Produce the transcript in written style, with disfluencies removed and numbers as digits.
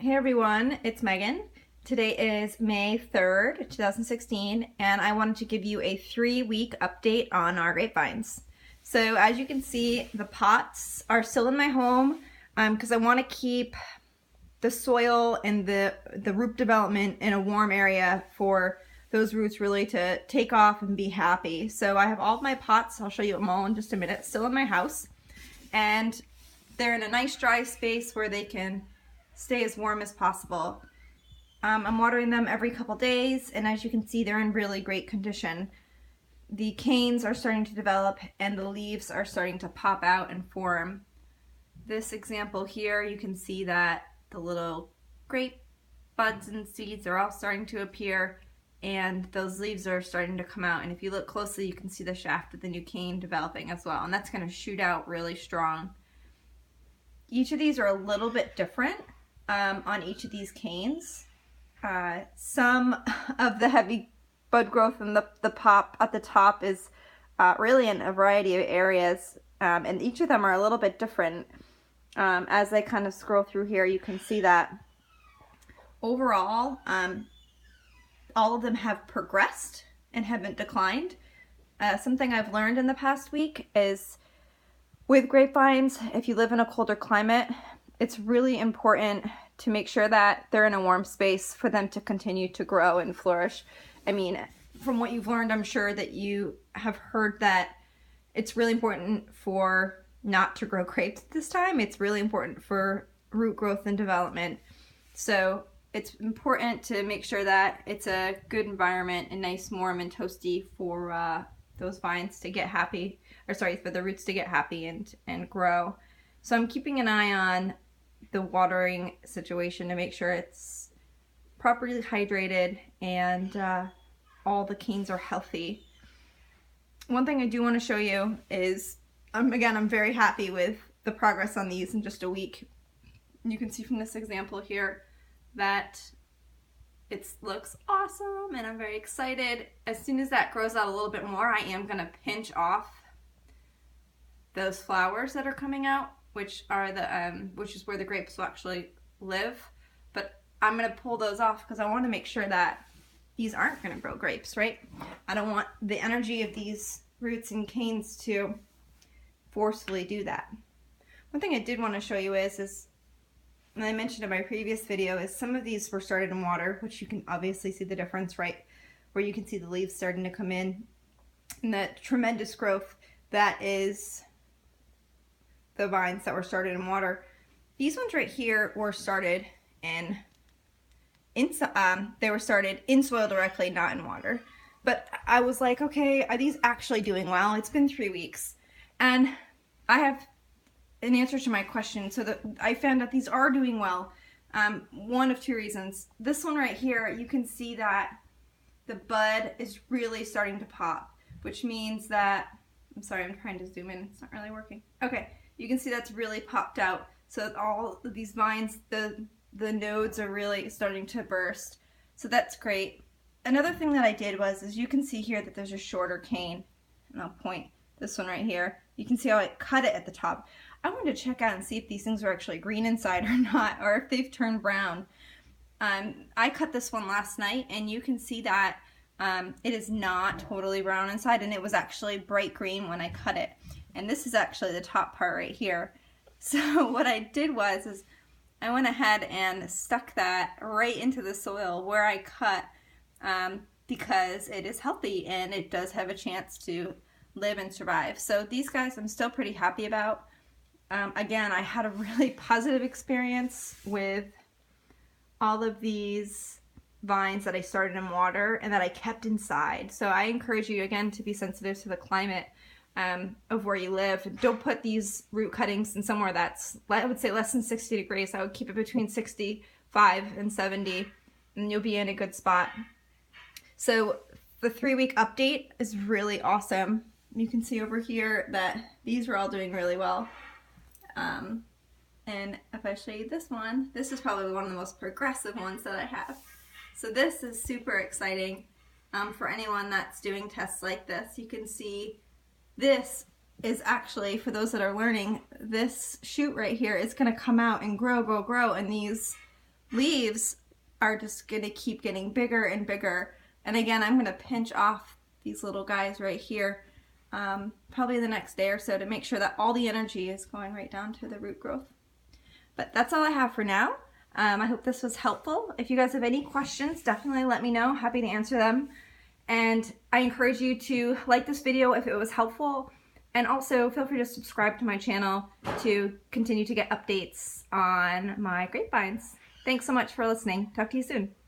Hey everyone, it's Megan. Today is May 3rd, 2016, and I wanted to give you a 3-week update on our grapevines. So as you can see, the pots are still in my home because I want to keep the soil and the root development in a warm area for those roots really to take off and be happy. So I have all of my pots, I'll show you them all in just a minute, still in my house. And they're in a nice dry space where they can stay as warm as possible. I'm watering them every couple days, and as you can see, they're in really great condition. The canes are starting to develop and the leaves are starting to pop out and form. This example here, you can see that the little grape buds and seeds are all starting to appear, and those leaves are starting to come out. And if you look closely, you can see the shaft of the new cane developing as well, and that's going to shoot out really strong. Each of these are a little bit different on each of these canes. Some of the heavy bud growth and the pop at the top is really in a variety of areas, and each of them are a little bit different. As I kind of scroll through here, you can see that overall all of them have progressed and haven't declined. Something I've learned in the past week is with grapevines, if you live in a colder climate, it's really important to make sure that they're in a warm space for them to continue to grow and flourish. I mean, from what you've learned, I'm sure that you have heard that it's really important for not to grow grapes at this time. It's really important for root growth and development. So it's important to make sure that it's a good environment and nice, warm, and toasty for those vines to get happy, or sorry, for the roots to get happy and grow. So I'm keeping an eye on the watering situation to make sure it's properly hydrated and all the canes are healthy. One thing I do want to show you is, again, I'm very happy with the progress on these in just a week. You can see from this example here that it looks awesome, and I'm very excited. As soon as that grows out a little bit more, I am going to pinch off those flowers that are coming out, which are which is where the grapes will actually live. But I'm going to pull those off because I want to make sure that these aren't going to grow grapes, right? I don't want the energy of these roots and canes to forcefully do that. One thing I did want to show you is and I mentioned in my previous video, is some of these were started in water, which you can obviously see the difference, right? Where you can see the leaves starting to come in, and that tremendous growth that is the vines that were started in water. These ones right here were started they were started in soil directly, not in water. But I was like, okay, are these actually doing well? It's been 3 weeks, and I have an answer to my question. So that I found out these are doing well. One of two reasons. This one right here, you can see that the bud is really starting to pop, which means that, I'm sorry, I'm trying to zoom in, it's not really working. Okay, you can see that's really popped out. So all of these vines, the nodes are really starting to burst. So that's great. Another thing that I did is you can see here that there's a shorter cane, and I'll point this one right here. You can see how I cut it at the top. I wanted to check out and see if these things are actually green inside or not, or if they've turned brown. I cut this one last night, and you can see that it is not totally brown inside, and it was actually bright green when I cut it. And this is actually the top part right here. So what I did is I went ahead and stuck that right into the soil where I cut, because it is healthy and it does have a chance to live and survive. So these guys I'm still pretty happy about. Again, I had a really positive experience with all of these vines that I started in water and that I kept inside. So I encourage you, again, to be sensitive to the climate of where you live. Don't put these root cuttings in somewhere that's, I would say, less than 60 degrees. I would keep it between 65 and 70, and you'll be in a good spot. So the 3-week update is really awesome. You can see over here that these are all doing really well. And if I show you this one, this is probably one of the most progressive ones that I have. So this is super exciting for anyone that's doing tests like this. You can see this is actually, for those that are learning, this shoot right here is going to come out and grow, and these leaves are just gonna keep getting bigger and bigger. And again, I'm gonna pinch off these little guys right here, probably the next day or so, to make sure that all the energy is going right down to the root growth. But that's all I have for now. I hope this was helpful. If you guys have any questions, definitely let me know. Happy to answer them. And I encourage you to like this video if it was helpful. And also feel free to subscribe to my channel to continue to get updates on my grapevines. Thanks so much for listening. Talk to you soon.